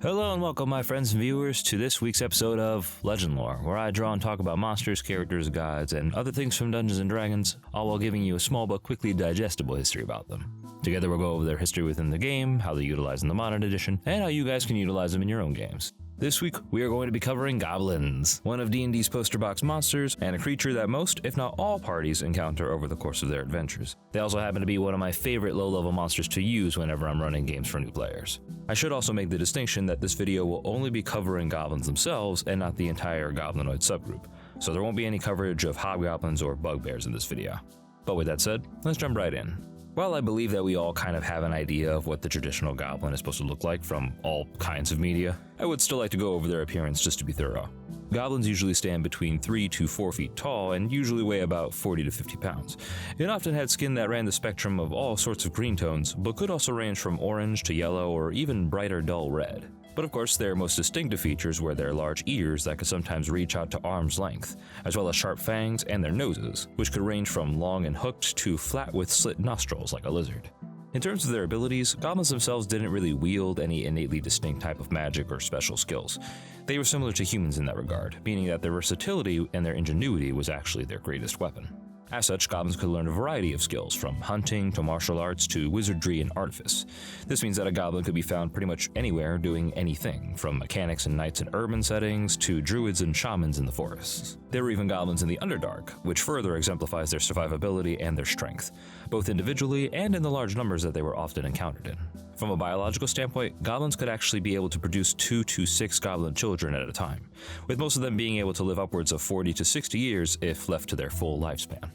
Hello and welcome, my friends and viewers, to this week's episode of Legendlore, where I draw and talk about monsters, characters, gods, and other things from Dungeons & Dragons, all while giving you a small but quickly digestible history about them. Together we'll go over their history within the game, how they're utilized in the modern edition, and how you guys can utilize them in your own games. This week, we are going to be covering Goblins, one of D&D's poster box monsters, and a creature that most, if not all, parties encounter over the course of their adventures. They also happen to be one of my favorite low-level monsters to use whenever I'm running games for new players. I should also make the distinction that this video will only be covering goblins themselves and not the entire goblinoid subgroup, so there won't be any coverage of hobgoblins or bugbears in this video. But with that said, let's jump right in. While I believe that we all kind of have an idea of what the traditional goblin is supposed to look like from all kinds of media, I would still like to go over their appearance just to be thorough. Goblins usually stand between 3 to 4 feet tall and usually weigh about 40 to 50 pounds. It often had skin that ran the spectrum of all sorts of green tones, but could also range from orange to yellow or even brighter dull red. But of course, their most distinctive features were their large ears that could sometimes reach out to arm's length, as well as sharp fangs and their noses, which could range from long and hooked to flat with slit nostrils like a lizard. In terms of their abilities, goblins themselves didn't really wield any innately distinct type of magic or special skills. They were similar to humans in that regard, meaning that their versatility and their ingenuity was actually their greatest weapon. As such, goblins could learn a variety of skills, from hunting to martial arts to wizardry and artifice. This means that a goblin could be found pretty much anywhere doing anything, from mechanics and knights in urban settings to druids and shamans in the forests. There were even goblins in the Underdark, which further exemplifies their survivability and their strength, both individually and in the large numbers that they were often encountered in. From a biological standpoint, goblins could actually be able to produce 2 to 6 goblin children at a time, with most of them being able to live upwards of 40 to 60 years if left to their full lifespan.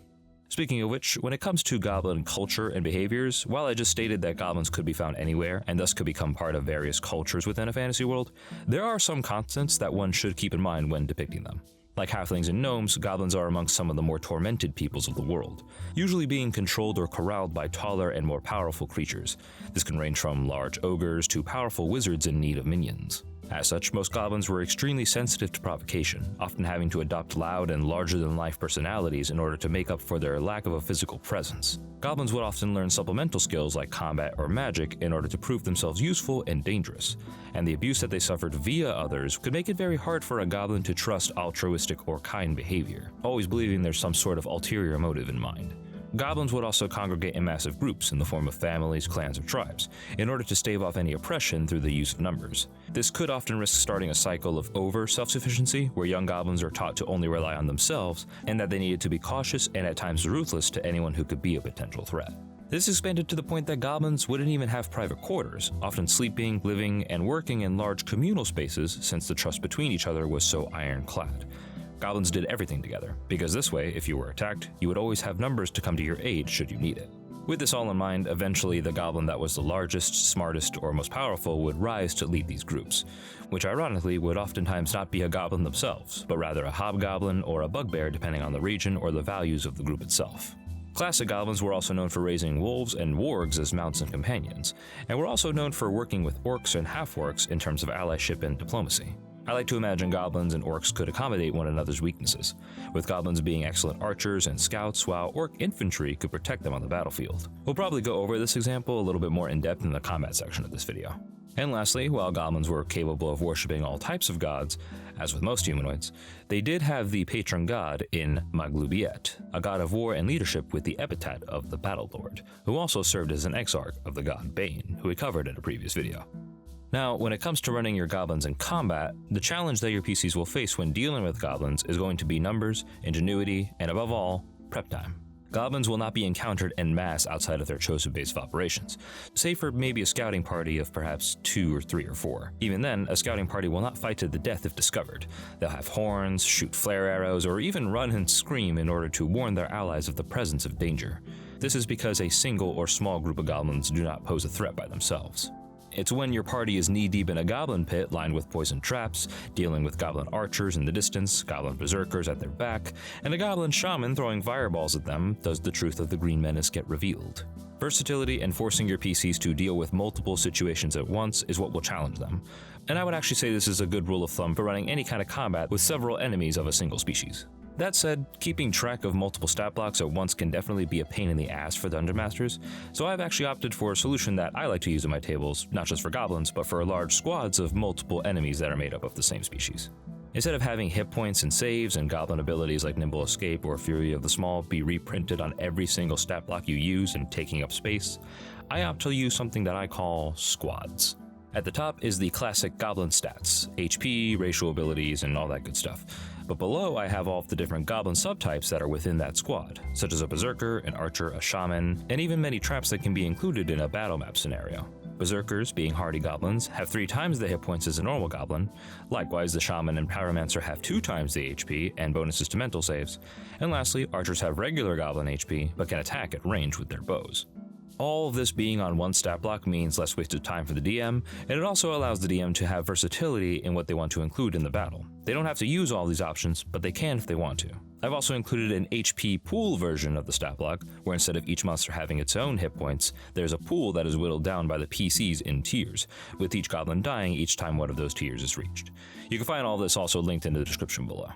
Speaking of which, when it comes to goblin culture and behaviors, while I just stated that goblins could be found anywhere and thus could become part of various cultures within a fantasy world, there are some constants that one should keep in mind when depicting them. Like halflings and gnomes, goblins are amongst some of the more tormented peoples of the world, usually being controlled or corralled by taller and more powerful creatures. This can range from large ogres to powerful wizards in need of minions. As such, most goblins were extremely sensitive to provocation, often having to adopt loud and larger-than-life personalities in order to make up for their lack of a physical presence. Goblins would often learn supplemental skills like combat or magic in order to prove themselves useful and dangerous, and the abuse that they suffered via others could make it very hard for a goblin to trust altruistic or kind behavior, always believing there's some sort of ulterior motive in mind. Goblins would also congregate in massive groups in the form of families, clans, or tribes, in order to stave off any oppression through the use of numbers. This could often risk starting a cycle of over-self-sufficiency, where young goblins are taught to only rely on themselves, and that they needed to be cautious and at times ruthless to anyone who could be a potential threat. This expanded to the point that goblins wouldn't even have private quarters, often sleeping, living, and working in large communal spaces since the trust between each other was so ironclad. Goblins did everything together, because this way, if you were attacked, you would always have numbers to come to your aid should you need it. With this all in mind, eventually the goblin that was the largest, smartest, or most powerful would rise to lead these groups, which ironically would oftentimes not be a goblin themselves, but rather a hobgoblin or a bugbear depending on the region or the values of the group itself. Classic goblins were also known for raising wolves and wargs as mounts and companions, and were also known for working with orcs and half-orcs in terms of allyship and diplomacy. I like to imagine goblins and orcs could accommodate one another's weaknesses, with goblins being excellent archers and scouts while orc infantry could protect them on the battlefield. We'll probably go over this example a little bit more in depth in the combat section of this video. And lastly, while goblins were capable of worshipping all types of gods, as with most humanoids, they did have the patron god in Maglubiet, a god of war and leadership with the epithet of the Battle Lord, who also served as an exarch of the god Bane, who we covered in a previous video. Now, when it comes to running your goblins in combat, the challenge that your PCs will face when dealing with goblins is going to be numbers, ingenuity, and above all, prep time. Goblins will not be encountered en masse outside of their chosen base of operations, save for maybe a scouting party of perhaps 2 or 3 or 4. Even then, a scouting party will not fight to the death if discovered. They'll have horns, shoot flare arrows, or even run and scream in order to warn their allies of the presence of danger. This is because a single or small group of goblins do not pose a threat by themselves. It's when your party is knee-deep in a goblin pit lined with poison traps, dealing with goblin archers in the distance, goblin berserkers at their back, and a goblin shaman throwing fireballs at them does the truth of the Green Menace get revealed. Versatility and forcing your PCs to deal with multiple situations at once is what will challenge them, and I would actually say this is a good rule of thumb for running any kind of combat with several enemies of a single species. That said, keeping track of multiple stat blocks at once can definitely be a pain in the ass for dungeon masters, so I've actually opted for a solution that I like to use in my tables, not just for goblins, but for large squads of multiple enemies that are made up of the same species. Instead of having hit points and saves and goblin abilities like Nimble Escape or Fury of the Small be reprinted on every single stat block you use and taking up space, I opt to use something that I call squads. At the top is the classic goblin stats, HP, racial abilities, and all that good stuff. But below I have all of the different goblin subtypes that are within that squad, such as a berserker, an archer, a shaman, and even many traps that can be included in a battle map scenario. Berserkers, being hardy goblins, have 3 times the hit points as a normal goblin. Likewise, the shaman and pyromancer have 2 times the HP and bonuses to mental saves. And lastly, archers have regular goblin HP, but can attack at range with their bows. All of this being on one stat block means less wasted time for the DM, and it also allows the DM to have versatility in what they want to include in the battle. They don't have to use all these options, but they can if they want to. I've also included an HP pool version of the stat block, where instead of each monster having its own hit points, there's a pool that is whittled down by the PCs in tiers, with each goblin dying each time one of those tiers is reached. You can find all this also linked in the description below.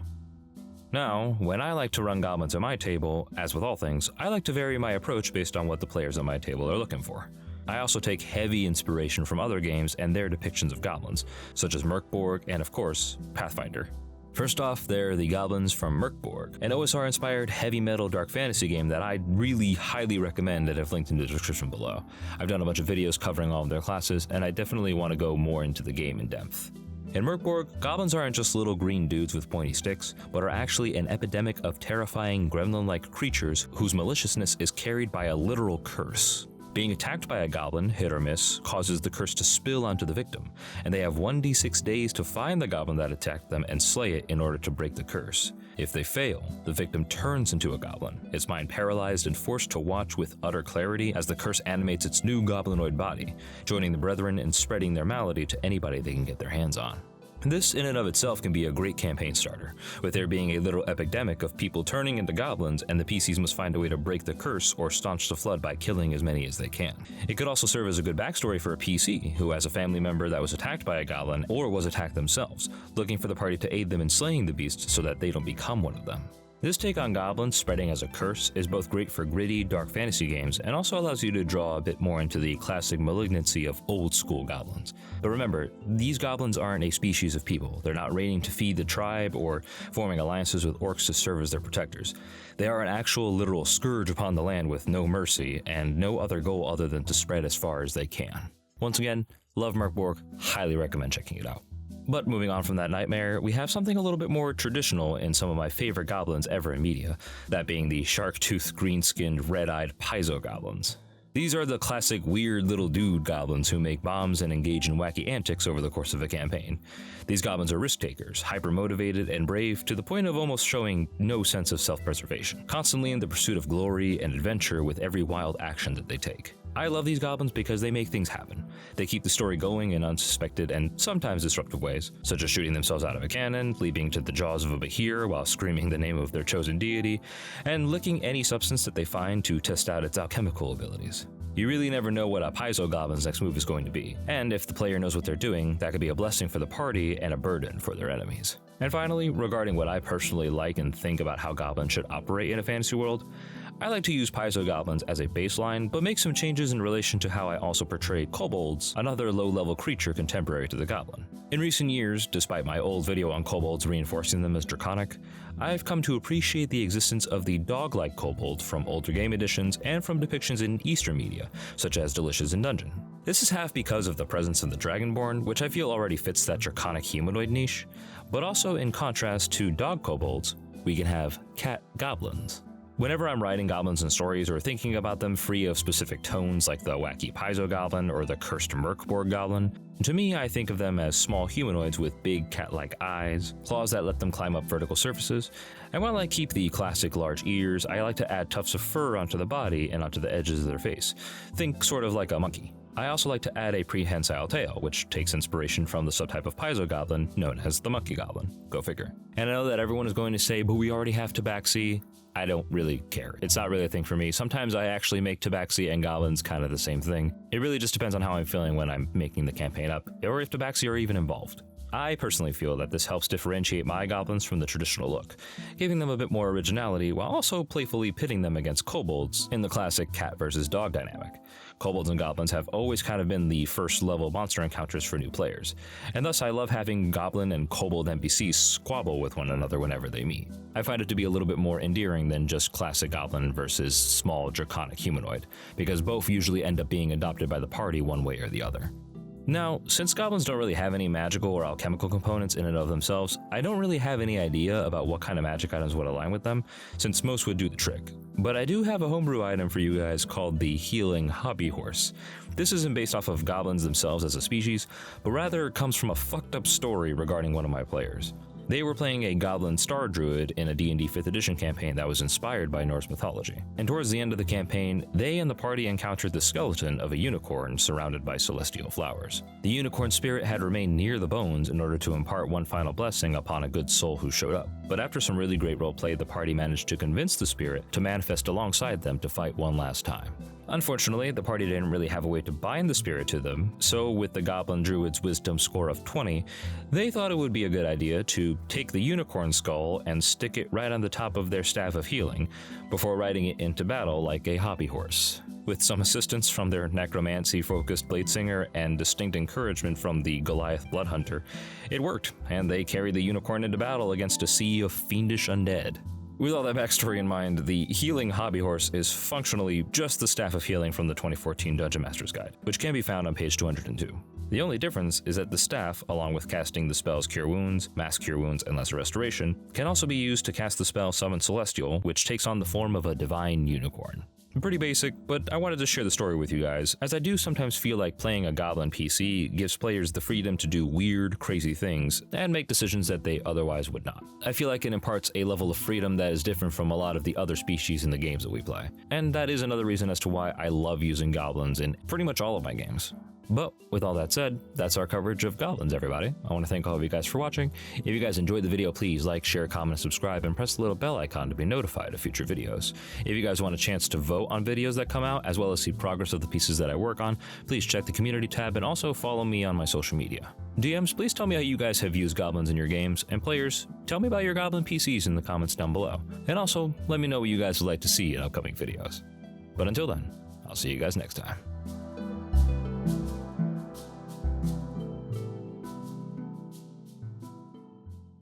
Now, when I like to run goblins at my table, as with all things, I like to vary my approach based on what the players at my table are looking for. I also take heavy inspiration from other games and their depictions of goblins, such as Mork Borg and, of course, Pathfinder. First off, they're the Goblins from Mork Borg, an OSR-inspired heavy metal dark fantasy game that I really highly recommend and have linked in the description below. I've done a bunch of videos covering all of their classes, and I definitely want to go more into the game in depth. In Mork Borg, goblins aren't just little green dudes with pointy sticks, but are actually an epidemic of terrifying gremlin-like creatures whose maliciousness is carried by a literal curse. Being attacked by a goblin, hit or miss, causes the curse to spill onto the victim, and they have 1d6 days to find the goblin that attacked them and slay it in order to break the curse. If they fail, the victim turns into a goblin, its mind paralyzed and forced to watch with utter clarity as the curse animates its new goblinoid body, joining the brethren and spreading their malady to anybody they can get their hands on. This in and of itself can be a great campaign starter, with there being a little epidemic of people turning into goblins and the PCs must find a way to break the curse or staunch the flood by killing as many as they can. It could also serve as a good backstory for a PC who has a family member that was attacked by a goblin or was attacked themselves, looking for the party to aid them in slaying the beast so that they don't become one of them. This take on goblins spreading as a curse is both great for gritty, dark fantasy games and also allows you to draw a bit more into the classic malignancy of old school goblins. But remember, these goblins aren't a species of people. They're not reigning to feed the tribe or forming alliances with orcs to serve as their protectors. They are an actual literal scourge upon the land with no mercy and no other goal other than to spread as far as they can. Once again, love Mork Borg, highly recommend checking it out. But moving on from that nightmare, we have something a little bit more traditional in some of my favorite goblins ever in media, that being the shark-toothed, green-skinned, red-eyed Paizo goblins. These are the classic weird little dude goblins who make bombs and engage in wacky antics over the course of a campaign. These goblins are risk-takers, hyper-motivated and brave to the point of almost showing no sense of self-preservation, constantly in the pursuit of glory and adventure with every wild action that they take. I love these goblins because they make things happen. They keep the story going in unsuspected and sometimes disruptive ways, such as shooting themselves out of a cannon, leaping to the jaws of a behir while screaming the name of their chosen deity, and licking any substance that they find to test out its alchemical abilities. You really never know what a Paizo goblin's next move is going to be, and if the player knows what they're doing, that could be a blessing for the party and a burden for their enemies. And finally, regarding what I personally like and think about how goblins should operate in a fantasy world, I like to use Paizo goblins as a baseline, but make some changes in relation to how I also portray kobolds, another low-level creature contemporary to the goblin. In recent years, despite my old video on kobolds reinforcing them as draconic, I've come to appreciate the existence of the dog-like kobold from older game editions and from depictions in Eastern media, such as Delicious in Dungeon. This is half because of the presence of the Dragonborn, which I feel already fits that draconic humanoid niche, but also in contrast to dog kobolds, we can have cat goblins. Whenever I'm writing goblins in stories or thinking about them free of specific tones like the wacky Paizo goblin or the cursed Mork Borg goblin, to me I think of them as small humanoids with big cat-like eyes, claws that let them climb up vertical surfaces, and while I keep the classic large ears, I like to add tufts of fur onto the body and onto the edges of their face. Think sort of like a monkey. I also like to add a prehensile tail, which takes inspiration from the subtype of Paizo goblin known as the monkey goblin. Go figure. And I know that everyone is going to say, but we already have tabaxi. I don't really care. It's not really a thing for me. Sometimes I actually make tabaxi and goblins kind of the same thing. It really just depends on how I'm feeling when I'm making the campaign up, or if tabaxi are even involved. I personally feel that this helps differentiate my goblins from the traditional look, giving them a bit more originality while also playfully pitting them against kobolds in the classic cat versus dog dynamic. Kobolds and goblins have always kind of been the first level monster encounters for new players, and thus I love having goblin and kobold NPCs squabble with one another whenever they meet. I find it to be a little bit more endearing than just classic goblin versus small draconic humanoid, because both usually end up being adopted by the party one way or the other. Now, since goblins don't really have any magical or alchemical components in and of themselves, I don't really have any idea about what kind of magic items would align with them, since most would do the trick. But I do have a homebrew item for you guys called the Healing Hobby Horse. This isn't based off of goblins themselves as a species, but rather comes from a fucked up story regarding one of my players. They were playing a goblin star druid in a D&D 5th edition campaign that was inspired by Norse mythology. And towards the end of the campaign, they and the party encountered the skeleton of a unicorn surrounded by celestial flowers. The unicorn spirit had remained near the bones in order to impart one final blessing upon a good soul who showed up. But after some really great roleplay, the party managed to convince the spirit to manifest alongside them to fight one last time. Unfortunately, the party didn't really have a way to bind the spirit to them, so with the Goblin Druid's wisdom score of 20, they thought it would be a good idea to take the unicorn skull and stick it right on the top of their staff of healing, before riding it into battle like a hobby horse. With some assistance from their necromancy-focused bladesinger and distinct encouragement from the Goliath Bloodhunter, it worked, and they carried the unicorn into battle against a sea of fiendish undead. With all that backstory in mind, the Healing Hobby Horse is functionally just the Staff of Healing from the 2014 Dungeon Master's Guide, which can be found on page 202. The only difference is that the staff, along with casting the spells Cure Wounds, Mass Cure Wounds, and Lesser Restoration, can also be used to cast the spell Summon Celestial, which takes on the form of a divine unicorn. Pretty basic, but I wanted to share the story with you guys, as I do sometimes feel like playing a Goblin PC gives players the freedom to do weird, crazy things, and make decisions that they otherwise would not. I feel like it imparts a level of freedom that is different from a lot of the other species in the games that we play. And that is another reason as to why I love using goblins in pretty much all of my games. But with all that said, that's our coverage of goblins, everybody. I want to thank all of you guys for watching. If you guys enjoyed the video, please like, share, comment, and subscribe, and press the little bell icon to be notified of future videos. If you guys want a chance to vote on videos that come out, as well as see progress of the pieces that I work on, please check the community tab and also follow me on my social media. DMs, please tell me how you guys have used goblins in your games, and players, tell me about your goblin PCs in the comments down below. And also, let me know what you guys would like to see in upcoming videos. But until then, I'll see you guys next time.